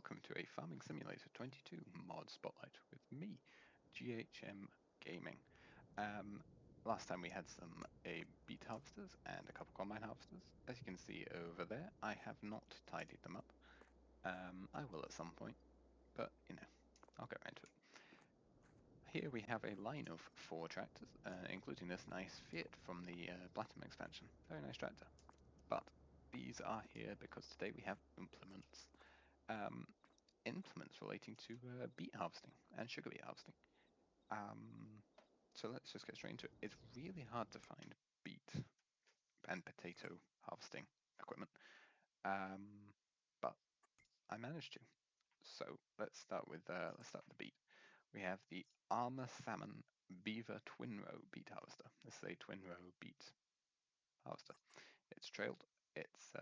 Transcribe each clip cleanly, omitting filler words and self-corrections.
welcome to a Farming Simulator 22 mod spotlight with me, GHM Gaming. Last time we had some beet harvesters and a couple combine harvesters. As you can see over there, I have not tidied them up. I will at some point, but I'll get around to it. Here we have a line of 4 tractors, including this nice Fiat from the Platinum expansion. Very nice tractor. But these are here because today we have implements. Implements relating to beet harvesting and sugar beet harvesting. So let's just get straight into it. It's really hard to find beet and potato harvesting equipment, but I managed to. So let's start with the beet. We have the Armour Salmon Beaver Twin Row beet harvester. This is a twin row beet harvester. It's trailed. It's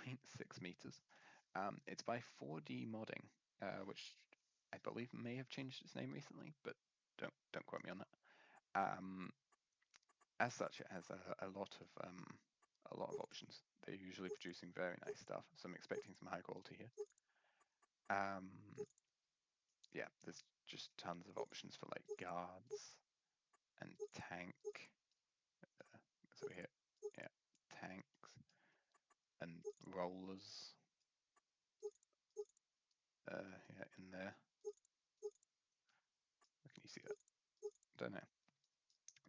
0.6 meters. It's by 4D Modding, which I believe may have changed its name recently, but don't quote me on that. As such, it has a lot of options. They're usually producing very nice stuff, so I'm expecting some high quality here. Yeah, there's just tons of options for like guards and tank. So here, yeah, tanks and rollers. Yeah, in there. Can you see that? Don't know.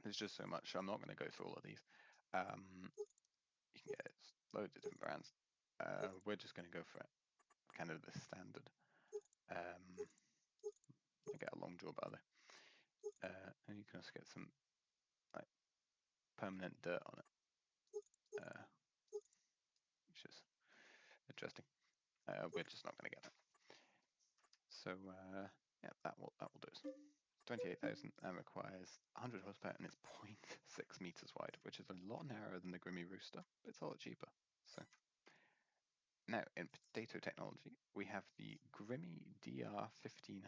There's just so much. I'm not going to go through all of these. You can get loads of different brands. We're just going to go for kind of the standard. I get a long jaw barley, and you can also get some like permanent dirt on it, which is interesting. We're just not going to get that. So yeah, that will do us. 28,000 and requires 100 horsepower and it's 0.6 meters wide, which is a lot narrower than the Grimmy Rooster, but it's a lot cheaper. So now in potato technology, we have the Grimmy DR1500.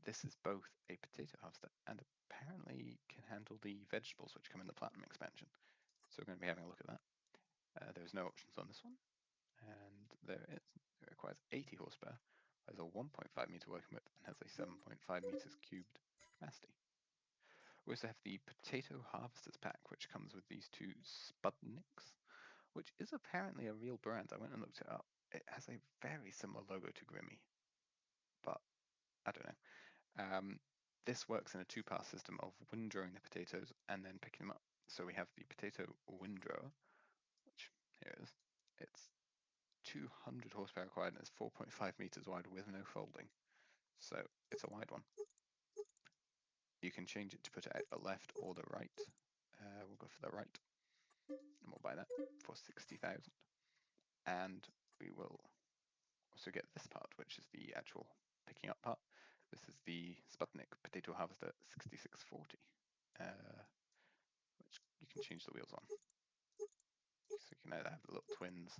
This is both a potato harvester and apparently can handle the vegetables which come in the Platinum expansion. So we're going to be having a look at that. There's no options on this one, and there is. It requires 80 horsepower, has a 1.5 meter working width, and has a 7.5 meters cubed capacity. We also have the Potato Harvesters pack, which comes with these two Spudniks, which is apparently a real brand. I went and looked it up. It has a very similar logo to Grimmy, but I don't know. This works in a two-pass system of windrowing the potatoes and then picking them up. So we have the potato windrower, which here it is. It's 200 horsepower required and it's 4.5 meters wide with no folding. So it's a wide one. You can change it to put it at the left or the right. We'll go for the right, and we'll buy that for 60,000. And we will also get this part, which is the actual picking up part. This is the Sputnik Potato Harvester 6640, which you can change the wheels on. So you can either have the little twins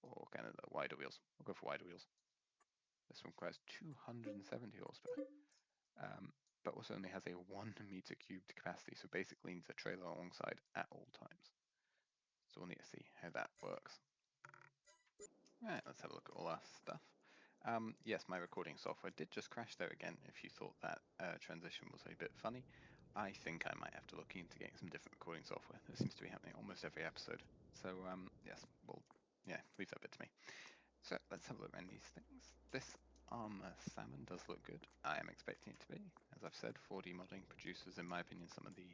or kind of the wider wheels. We'll go for wider wheels. This one requires 270 horsepower, but also only has a 1 meter cubed capacity, so basically needs a trailer alongside at all times. So we'll need to see how that works. Right, let's have a look at all our stuff. Yes, my recording software did just crash there again. If you thought that transition was a bit funny, I think I might have to look into getting some different recording software. This seems to be happening almost every episode. So yes, leave that bit to me. So let's have a look around these things. This Armour Salmon does look good. I am expecting it to be. As I've said, 4D modding produces, in my opinion, some of the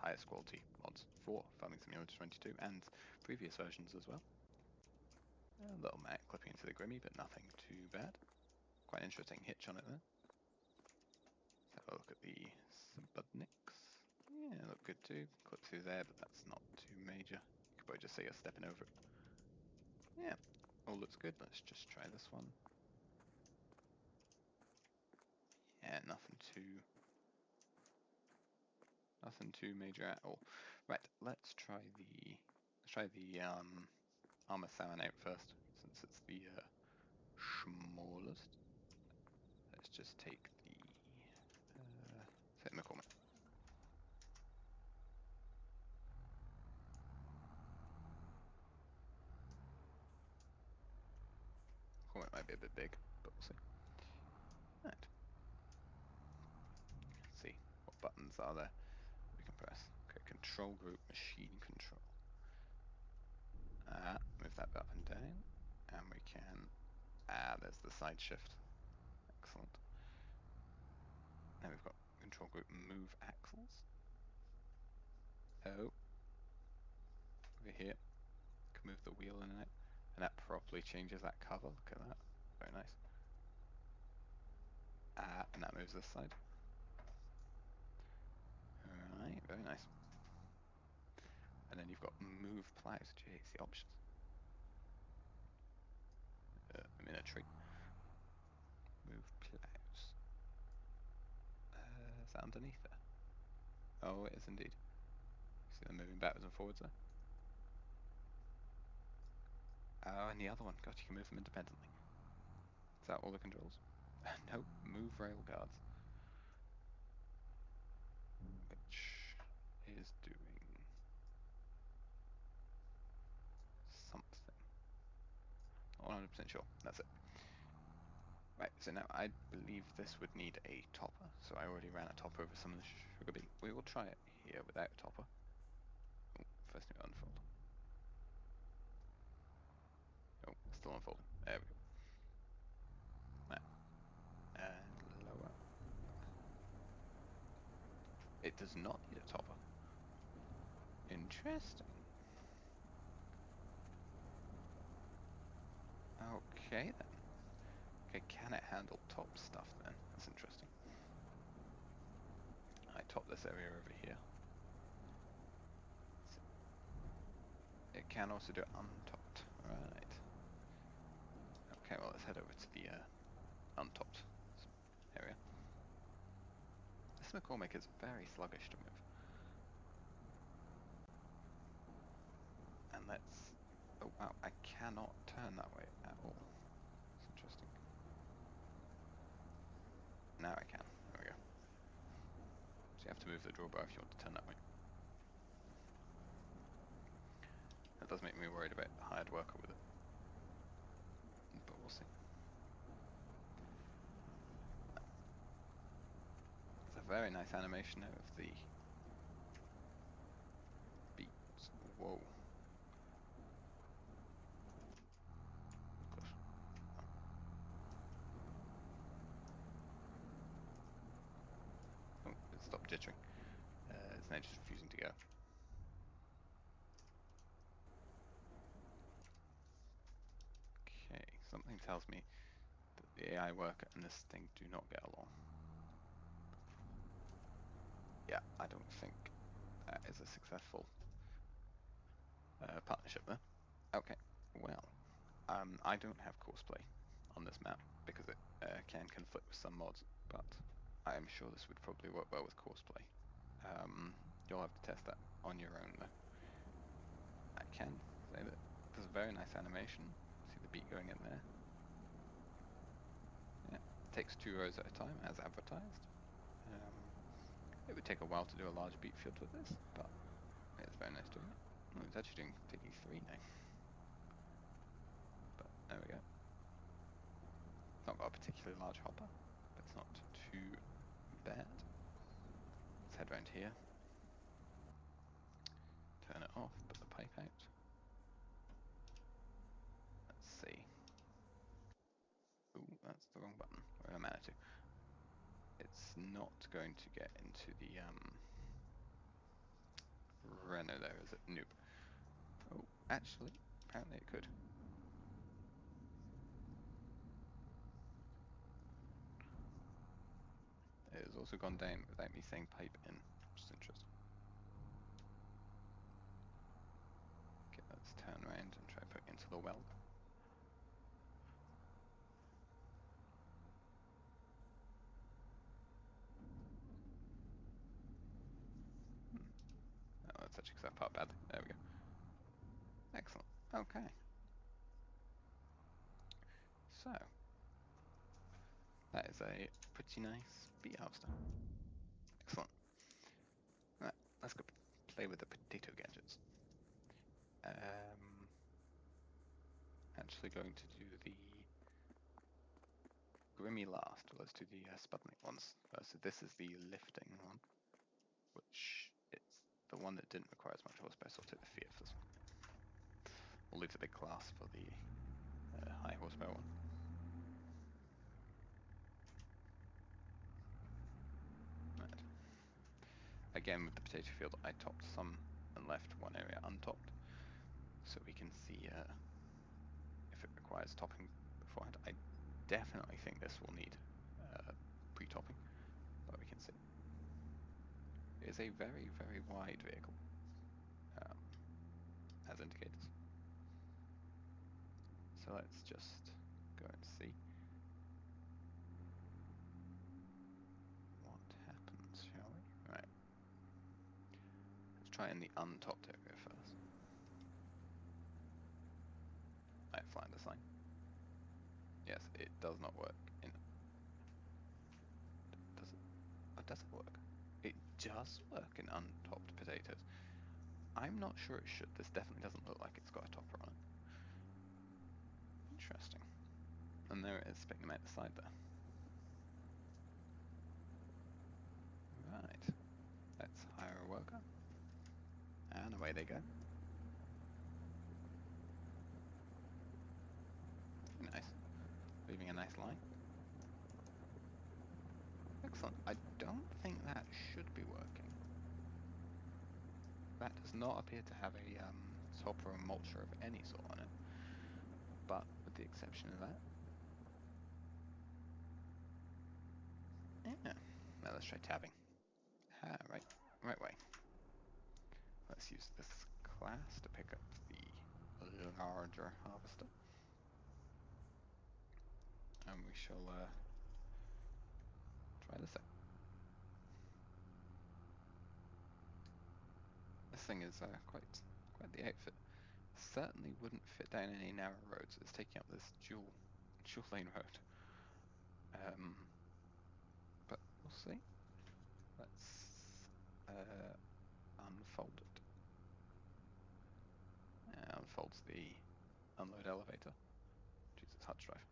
highest quality mods for Farming Simulator 22 and previous versions as well. A little mat clipping into the Grimmy, but nothing too bad. Quite an interesting hitch on it there. Let's have a look at the Spudniks. Yeah, look good too. Clip through there, but that's not too major. You could probably just see us stepping over it. Yeah, all looks good. Let's just try this one. Yeah, nothing too major at all. Right, let's try the Armour Salmon out first, since it's the smallest. Let's just take the St. McCormick. it might be a bit big, but we'll see. Right. Let's see, what buttons are there we can press? Okay, control group, machine control. Move that up and down, and we can, there's the side shift. Excellent. Now we've got control group move axles. Oh, over here, can move the wheel in and out, and that properly changes that cover. Look at that, very nice. And that moves this side. Alright, very nice. And then you've got move plows. Jeez, the options. I'm in a tree. Move plows. Is that underneath there? Oh, it is indeed. See them moving backwards and forwards there? Oh, and the other one. God, you can move them independently. Is that all the controls? No, move rail guards. Which is doing something. Not 100% sure. That's it. Right, so now I believe this would need a topper, so I already ran a topper over some of the sugar beet. We will try it here without a topper. Oh, first new unfold. Oh, still unfolding. There we go. Right. And lower. It does not need a topper. Interesting. Okay then. Okay, can it handle top stuff then? That's interesting. I top this area over here. It can also do it untopped. Right. Okay, well let's head over to the untopped area. This McCormick is very sluggish to move. And let's... Oh wow, I cannot turn that way at all. It's interesting. Now I can. There we go. So you have to move the drawbar if you want to turn that way. That does make me worried about the hired worker with it. But we'll see. It's a very nice animation now of the beats. Whoa. Gosh. Oh, it stopped jittering. It's now just refusing to go. Okay, something tells me that the AI worker and this thing do not get along. Yeah, I don't think that is a successful partnership there. Okay, well, I don't have Courseplay on this map because it can conflict with some mods, but I am sure this would probably work well with Courseplay. You'll have to test that on your own though. I can say that there's a very nice animation. See the beat going in there. Yeah, takes 2 rows at a time as advertised. It would take a while to do a large beat field with this, but it's very nice doing it. Oh, it's actually taking 3 now. But there we go. It's not got a particularly large hopper, but it's not too bad. Let's head round here. Turn it off, put the pipe out. Let's see. Ooh, that's the wrong button. Where am I at to? It's not going to get into the Renault there, is it? Nope. Oh, actually, apparently it could. It has also gone down without me saying pipe in, which is interesting. Okay, let's turn around and try putting into the weld. Oh, that's actually that part badly. There we go. Excellent. Okay. So, that is a pretty nice beet harvester. Excellent. Right, let's go play with the potato gadgets. Actually going to do the Grimmy last. Well, let's do the Sputnik ones. So this is the lifting one, which it's the one that didn't require as much horsepower, so I'll take the Fiat for this one. We'll leave the big class for the high horsepower one. Right. Again, with the potato field, I topped some and left one area untopped, so we can see if it requires topping beforehand. I definitely think this will need pre-topping, but we can see. It is a very, very wide vehicle, as indicators. So let's just go and see what happens, shall we? Right. Let's try in the untopped area first. Right, flying the sign. Yes, it does not work in. Does it? Oh, does it work? It does work in untopped potatoes. I'm not sure it should. This definitely doesn't look like it's got a topper on it. Interesting. And there it is, spitting them out the side there. Right. Let's hire a worker. And away they go. Very nice. Leaving a nice line. Excellent. I don't think that should be working. That does not appear to have a topper or mulcher of any sort on it. But with the exception of that. Yeah. Now let's try tabbing. Right way. Let's use this class to pick up the larger harvester. And we shall try this out. This thing is quite the outfit. Certainly wouldn't fit down any narrow roads. It's taking up this dual lane road. But we'll see. Let's unfold it. Unfolds the unload elevator. Jesus, hard drive.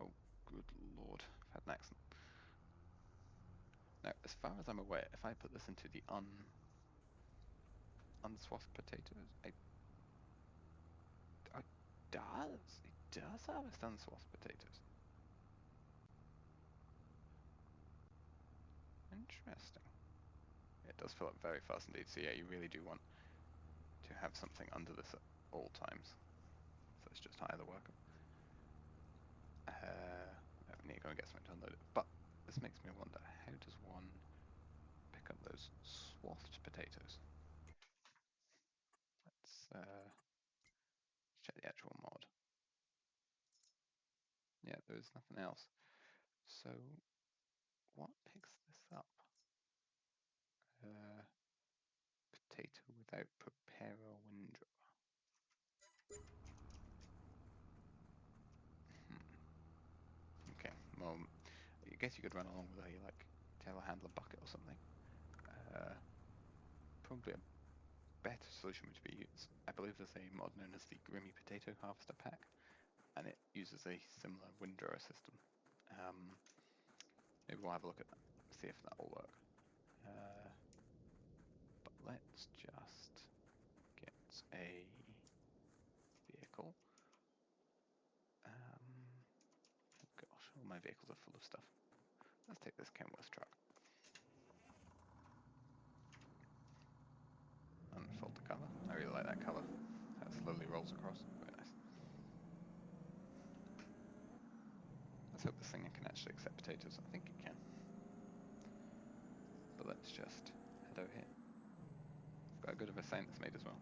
Oh, good lord, I've had an accident. Now, as far as I'm aware, if I put this into the unswapped potatoes, it does harvest unswapped potatoes. Interesting. It does fill up very fast indeed. So yeah, you really do want to have something under this at all times. So let's just hire the worker. We need to go and get something to unload it. But this makes me wonder, how does one pick up those swathed potatoes? Let's check the actual mod. Yeah, there's nothing else. So what picks this up? Potato without preparer window. Okay, well, I guess you could run along with a like telehandler bucket or something. Probably a better solution would be, I believe there's a mod known as the Grimmy Potato Harvester Pack, and it uses a similar windrower system. Maybe we'll have a look at that, see if that will work. But let's just get a vehicle. Oh gosh, all my vehicles are full of stuff. Let's take this Kenworth truck. Unfold the cover. I really like that cover. How it slowly rolls across. Very nice. Let's hope this thing can actually accept potatoes. I think it can. But let's just head out here. I've got a good of a sign that's made as well.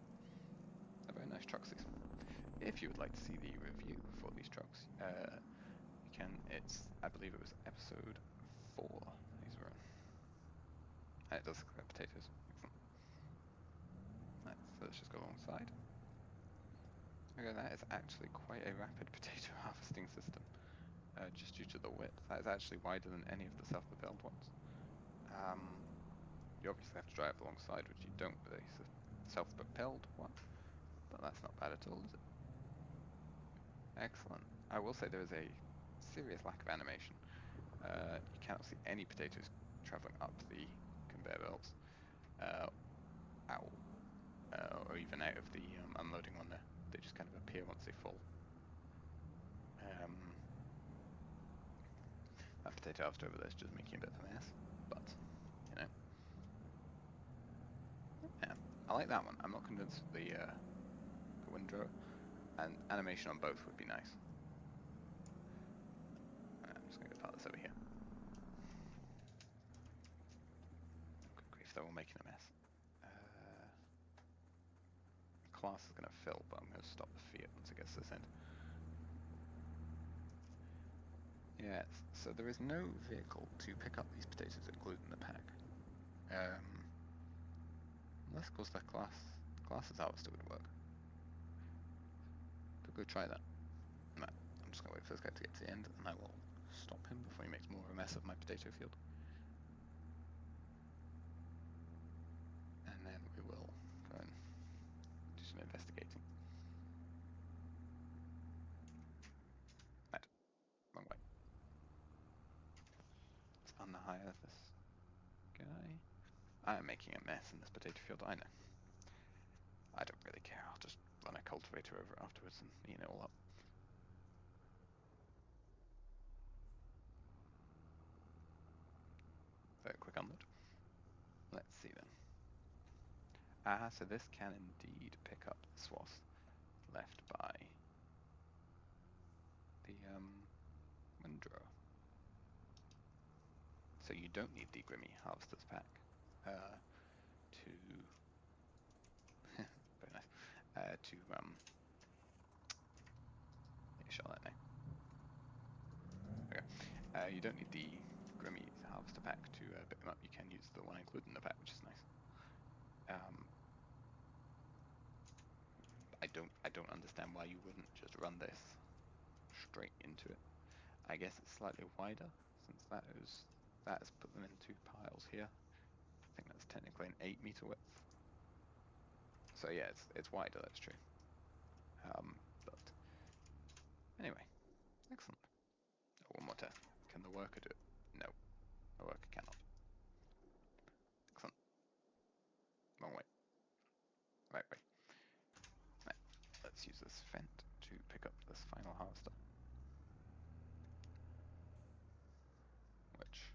A very nice truck these. If you would like to see the review for these trucks, you can. I believe it was episode 4 these were in. And it does accept potatoes. Excellent. Right, so let's just go alongside. Okay, that is actually quite a rapid potato harvesting system. Just due to the width. That is actually wider than any of the self-propelled ones. You obviously have to drive alongside, which you don't with a self-propelled one, but that's not bad at all, is it? Excellent. I will say there is a serious lack of animation. You cannot see any potatoes traveling up the conveyor belts, out, or even out of the unloading one there. They just kind of appear once they fall. That potato harvester over there is just making a bit of a mess, but, you know. Yeah, I like that one. I'm not convinced the windrow, and animation on both would be nice. I'm just going to go part this over here. Good grief, they're all making a mess. Class is going to fill, but I'm going to stop the Fiat once it gets to this end. Yes, so there is no vehicle to pick up these potatoes and include in the pack. Unless, of course, the class's harvester would work. But go try that. No, I'm just going to wait for this guy to get to the end, and I will stop him before he makes more of a mess of my potato field. And then we will go and do some investigating. Right, wrong way. Let's unhire this guy. I am making a mess in this potato field, I know. I don't really care, I'll just run a cultivator over it afterwards and clean it all up. Very quick unload. Let's see then. So this can indeed pick up the swath left by the windrow. So you don't need the Grimmy Harvester's pack to very nice to shall that now. Okay. You don't need the Grimmy Harvester pack to pick them up. You can use the one included in the pack, which is nice. I don't understand why you wouldn't just run this straight into it. I guess it's slightly wider since that has put them in two piles here. I think that's technically an 8 meter width. So yeah, it's wider. That's true. But anyway, excellent. Oh, one more test. Can the worker do it? No, the worker cannot. Excellent. Wrong way. Right way. Right. Let's use this Fendt to pick up this final harvester. Which,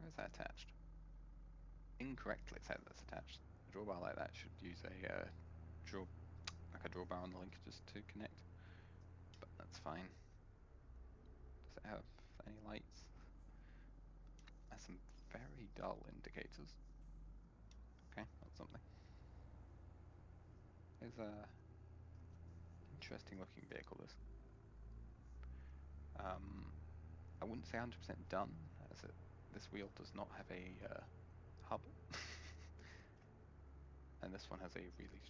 how is that attached? Incorrectly said that's attached. A drawbar like that should use a drawbar on the linkages to connect. But that's fine. Does it have any lights? Has some very dull indicators. Okay, that's something. It's a interesting looking vehicle, this. I wouldn't say 100% done, as this wheel does not have a hub. And this one has a really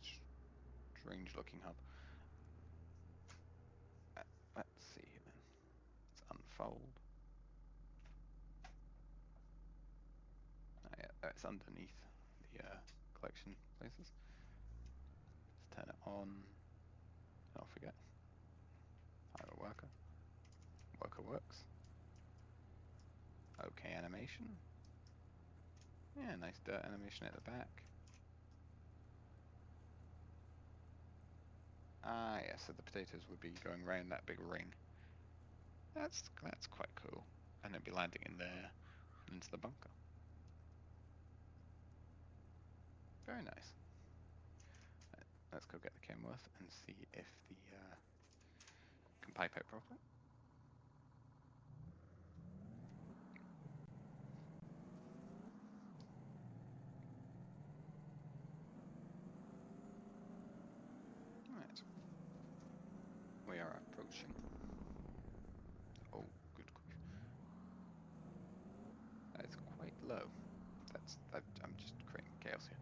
strange looking hub. Let's see then. Let's unfold. Yeah, it's underneath the collection places. Let's turn it on. Don't forget. Hire a worker. Worker works. Okay animation. Yeah, nice dirt animation at the back. Ah, yeah, so the potatoes would be going around that big ring. That's quite cool. And it'd be landing in there and into the bunker. Very nice. Right, let's go get the Kenworth and see if the can pipe out properly. Right. We are approaching. Oh, good grief. That is quite low. I'm just creating chaos here.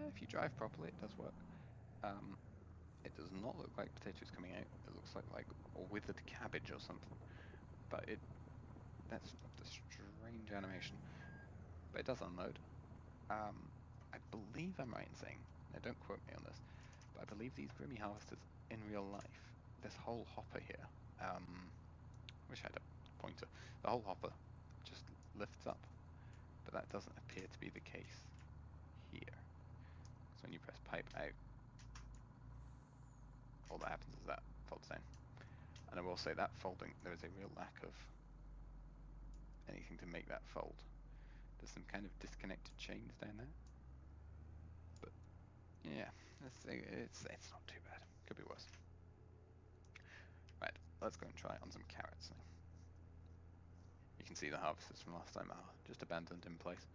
If you drive properly, it does work. It does not look like potatoes coming out. It looks like a withered cabbage or something. But that's the strange animation. But it does unload. I believe I'm right in saying, now don't quote me on this, But I believe these Grimmy harvesters in real life, this whole hopper here, wish I had a pointer. The whole hopper just lifts up, but that doesn't appear to be the case here. So when you press pipe out, all that happens is that folds down. And I will say that folding, there is a real lack of anything to make that fold. There's some kind of disconnected chains down there. But yeah, it's not too bad. Could be worse. Right, let's go and try it on some carrots now. You can see the harvesters from last time are just abandoned in place.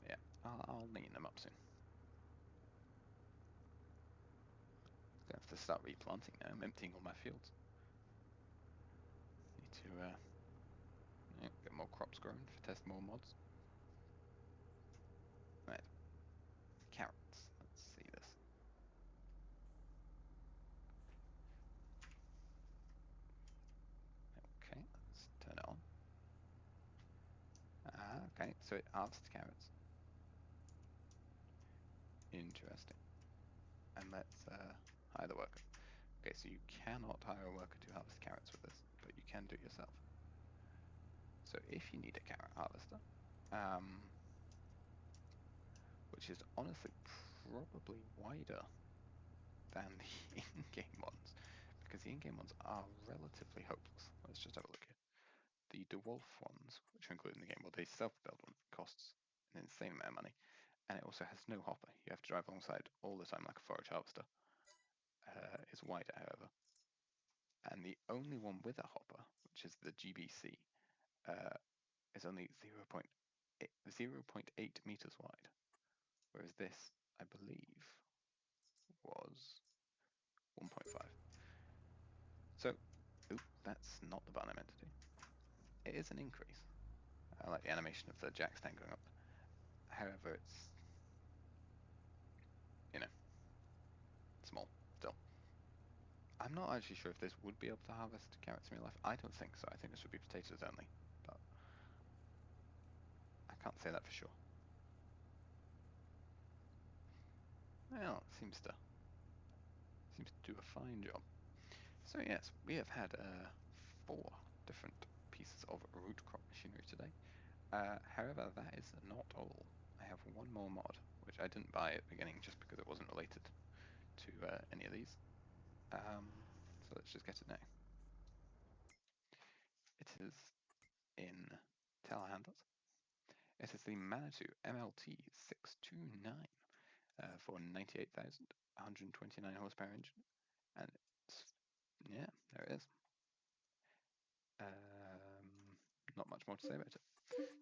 Yeah, I'll neaten them up soon. Gonna have to start replanting now. I'm emptying all my fields. Need to get more crops grown to test more mods. Right, carrots. Let's see this. Okay, let's turn it on. Okay, so it harvests carrots. Interesting. And let's hire the worker. Okay, so you cannot hire a worker to harvest carrots with this, but you can do it yourself. So if you need a carrot harvester, which is honestly probably wider than the in-game ones, because the in-game ones are relatively hopeless. Let's just have a look here. The DeWolf ones, which are included in the game, well, the self-build one costs an insane amount of money, and it also has no hopper. You have to drive alongside all the time like a forage harvester. It's wider, however. And the only one with a hopper, which is the GBC, is only 0.8 meters wide, whereas this, I believe, was 1.5. So, that's not the button I meant to do. It is an increase. I like the animation of the jack stand going up. However, it's, small still. I'm not actually sure if this would be able to harvest carrots in real life. I don't think so. I think this would be potatoes only, but I can't say that for sure. Well, it seems to do a fine job. So yes, we have had 4 different pieces of root crop machinery today. However, that is not all. I have one more mod, which I didn't buy at the beginning just because it wasn't related to any of these. So let's just get it now. It is in telehandlers. It is the Manitou MLT 629 for 98,129 horsepower engine, and it's, yeah, there it is. Not much more to say about it.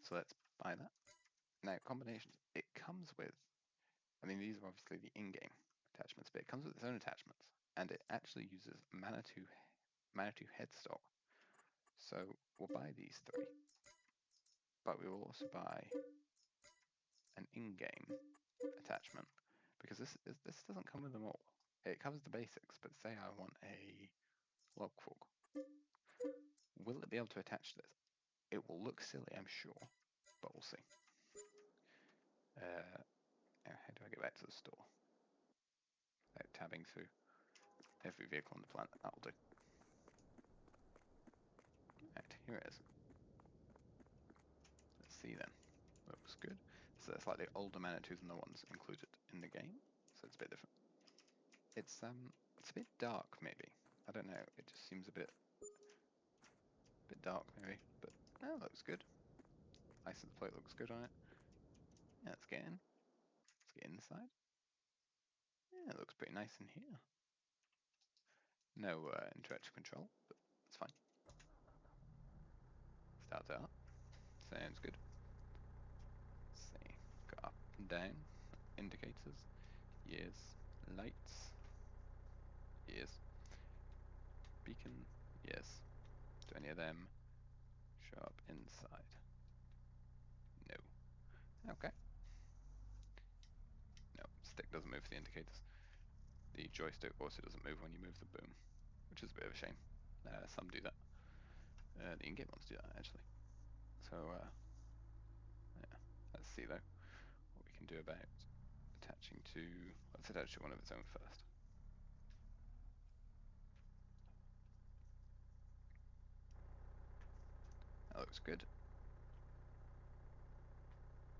So let's buy that. Now, combinations. It comes with, I mean, these are obviously the in-game attachments, but it comes with its own attachments, and it actually uses Manitou headstock. So we'll buy these 3, but we will also buy an in-game attachment, because this doesn't come with them all. It covers the basics, but say I want a log fork. Will it be able to attach this? It will look silly, I'm sure, but we'll see. How do I get back to the store? Without tabbing through every vehicle on the planet. That'll do. Right, here it is. Let's see then. Looks good. So it's slightly older Manitous than the ones included in the game, so it's a bit different. It's a bit dark, maybe. I don't know. It just seems a bit dark, maybe. But no, it looks good. License plate looks good on it. Yeah, let's get in. Let's get inside. Yeah, it looks pretty nice in here. No intellectual control, but it's fine. Start it up. Sounds good. Let's see. Got up and down indicators. Yes. Lights. Yes. Beacon. Yes. Do any of them show up inside? No. Okay. No, stick doesn't move the indicators. The joystick also doesn't move when you move the boom, which is a bit of a shame. Some do that. The in-game ones do that, actually. So, yeah. Let's see, though, what we can do about attaching to, let's attach to one of its own first. That looks good.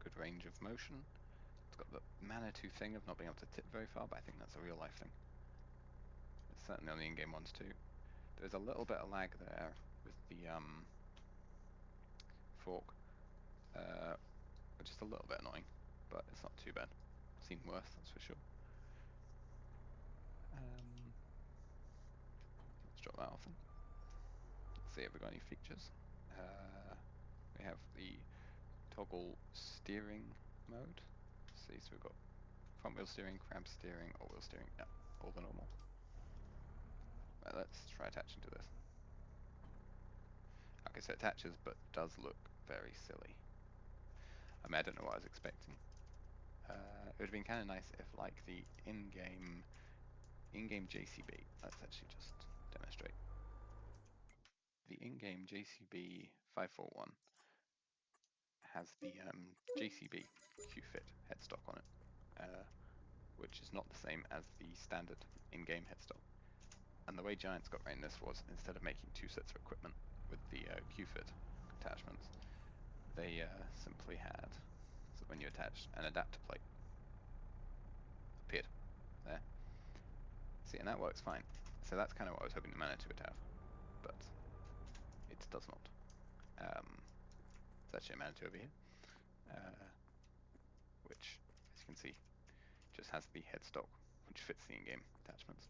Good range of motion. It's got the Manitou thing of not being able to tip very far, but I think that's a real life thing. It's certainly on the in-game ones too. There's a little bit of lag there with the fork, which is a little bit annoying, but it's not too bad. I've seen worse, that's for sure. Let's drop that off then. Let's see if we've got any features. We have the toggle steering mode. See, so we've got front wheel steering, crab steering, all wheel steering, yeah, all the normal. Right, let's try attaching to this. Okay, so it attaches, but does look very silly. I mean, I don't know what I was expecting. It would have been kind of nice if, like, the in-game JCB, let's actually just demonstrate. The in-game JCB 541 has the JCB QFit headstock on it, which is not the same as the standard in-game headstock. And the way Giants got around this was, instead of making two sets of equipment with the QFit attachments, they simply had, so when you attach an adapter plate, appeared there. See, and that works fine. So that's kind of what I was hoping the Manitou would have, but it does not. It's actually a Manitou over here, which, as you can see, just has the headstock, which fits the in-game attachments,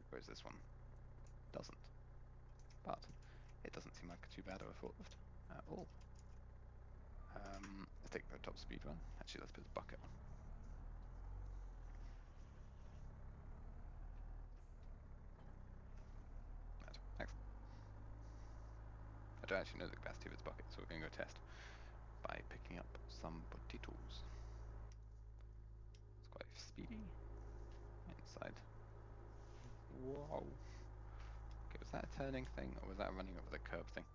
whereas this one doesn't. But it doesn't seem like too bad of a forklift at all. Let's take the top speed one. Actually, let's put the bucket on. Excellent. I don't actually know the capacity of its bucket, so we're going to go test by picking up some potatoes. It's quite speedy. Inside. Whoa. Okay, was that a turning thing, or was that a running over the curb thing?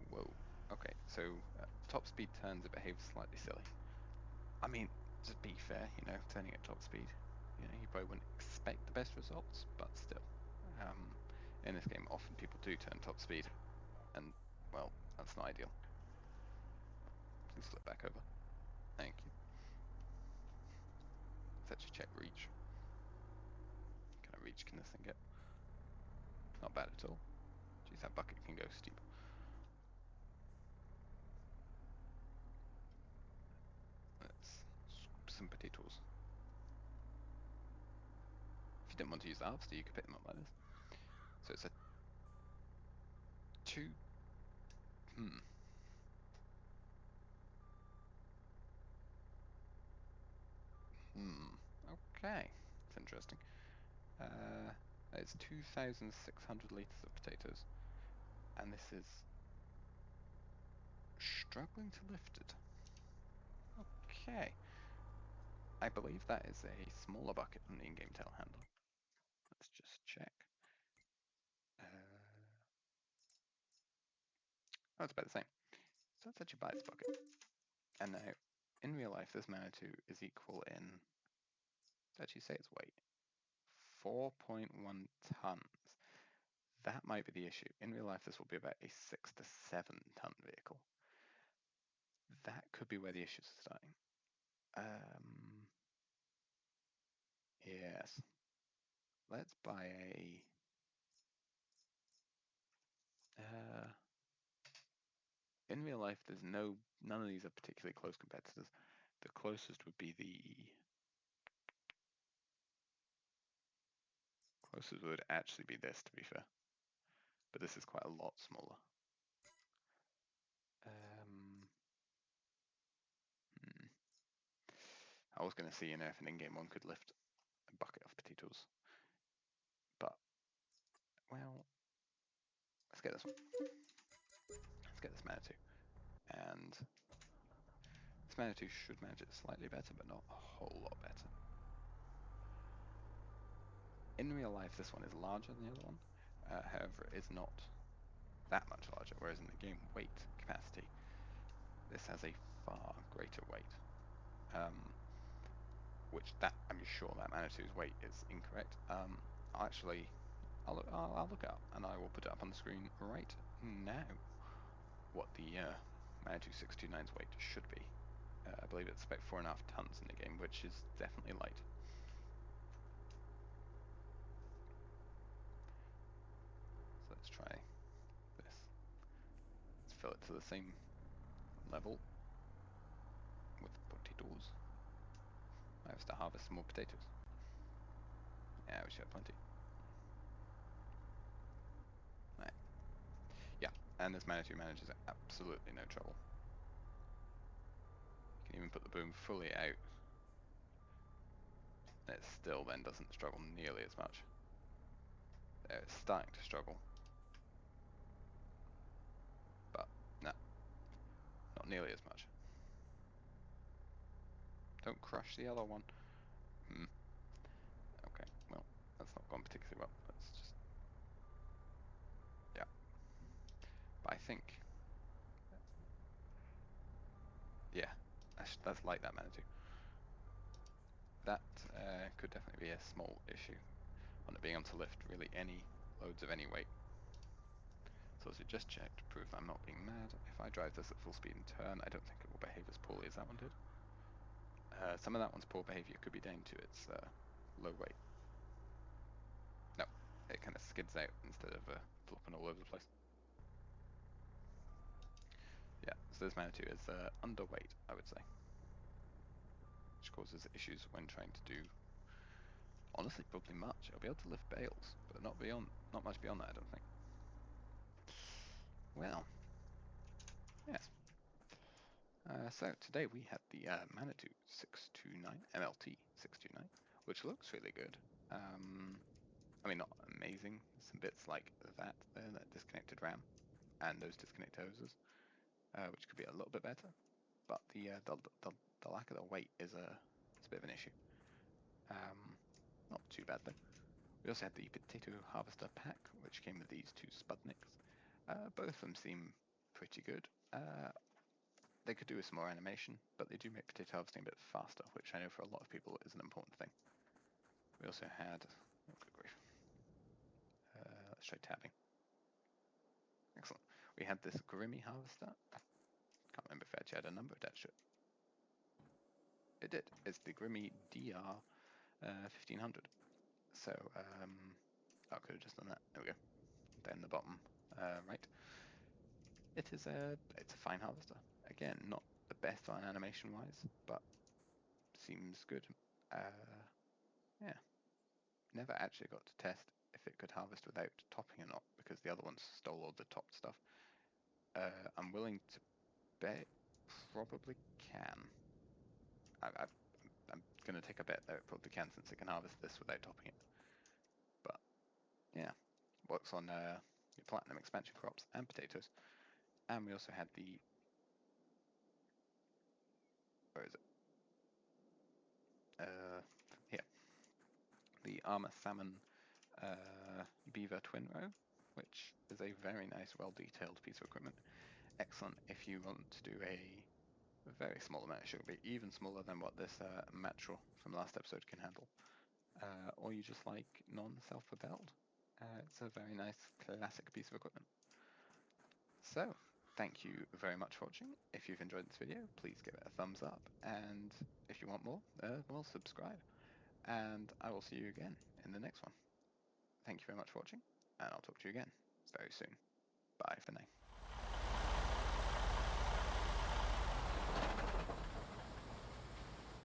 Whoa. Okay, so top speed turns, it behaves slightly silly. I mean, to be fair, you know, turning at top speed, you know, you probably wouldn't expect the best results, but still. In this game, often people do turn top speed, and, well, that's not ideal. Please flip back over. Thank you. Let's actually check reach. What kind of reach can this thing get? Not bad at all. Geez, that bucket can go steep. Let's scoop some potatoes. If you didn't want to use the harvester, you could pick them up like this. So it's a two. Okay, it's interesting. It's 2,600 liters of potatoes, and this is struggling to lift it. Okay. I believe that is a smaller bucket than the in-game telehandler. Let's just check. Oh, it's about the same. So let's actually buy this bucket. And now, in real life, this Manitou is equal in, let's actually say its weight, 4.1 tons. That might be the issue. In real life, this will be about a 6 to 7 ton vehicle. That could be where the issues are starting. Yes. Let's buy a... in real life, there's none of these are particularly close competitors. The closest would be closest would actually be this, to be fair. But this is quite a lot smaller. I was going to see, you know, if an in-game one could lift a bucket of potatoes. But, well, let's get this one. Let's get this Manitou. And this Manitou should manage it slightly better, but not a whole lot better. In real life, this one is larger than the other one. However, it is not that much larger, whereas in the game weight capacity, this has a far greater weight. which I'm sure that Manitou's weight is incorrect. I'll look it up and I will put it up on the screen right now. What the Manitou 629's weight should be. I believe it's about 4.5 tons in the game, which is definitely light. So let's try this. Let's fill it to the same level with potatoes. I have to harvest some more potatoes. Yeah, we should have plenty. Right. Yeah, and this Manitou manages absolutely no trouble. You can even put the boom fully out. And it still then doesn't struggle nearly as much. There, it's starting to struggle. But, no. Not nearly as much. Don't crush the other one. Okay, well, that's not gone particularly well. Let's just... Yeah. But I think... Yeah, that's like that Manitou. That could definitely be a small issue on it being able to lift really any loads of any weight. So as we just checked to prove I'm not being mad, if I drive this at full speed and turn, I don't think it will behave as poorly as that one did. Some of that one's poor behavior could be down to its low weight. No, it kind of skids out instead of flopping all over the place. Yeah, so this Manitou is underweight, I would say, which causes issues when trying to do, honestly, probably much. It'll be able to lift bales, but not much beyond that, I don't think. Well, yes. So today we had the Manitou 629, MLT 629, which looks really good. I mean, not amazing. Some bits like that there, that disconnected RAM, and those disconnect hoses, which could be a little bit better. But the lack of the weight is a bit of an issue. Not too bad though. We also had the potato harvester pack, which came with these two Spudniks. Both of them seem pretty good. They could do with some more animation, but they do make potato harvesting a bit faster, which I know for a lot of people is an important thing. We also had, oh good grief, let's try tabbing. Excellent. We had this Grimmy harvester. I can't remember if it actually had a number attached to it. It did. It's the Grimmy DR 1500. So, I could have just done that. There we go. Down the bottom right. It's a fine harvester. Again, not the best one animation-wise, but seems good. Yeah. Never actually got to test if it could harvest without topping or not, because the other ones stole all the topped stuff. I'm willing to bet probably can. I'm going to take a bet that it probably can, since it can harvest this without topping it. But yeah, works on your platinum expansion crops and potatoes. And we also had the, where is it? Here, the Armour Salmon Beaver Twin Row, which is a very nice, well-detailed piece of equipment. Excellent if you want to do a very small amount of sugar beet, even smaller than what this Metro from last episode can handle. Or you just like non-self-propelled. It's a very nice, classic piece of equipment. So, thank you very much for watching. If you've enjoyed this video, please give it a thumbs up, and if you want more, well, subscribe. And I will see you again in the next one. Thank you very much for watching, and I'll talk to you again very soon. Bye for now.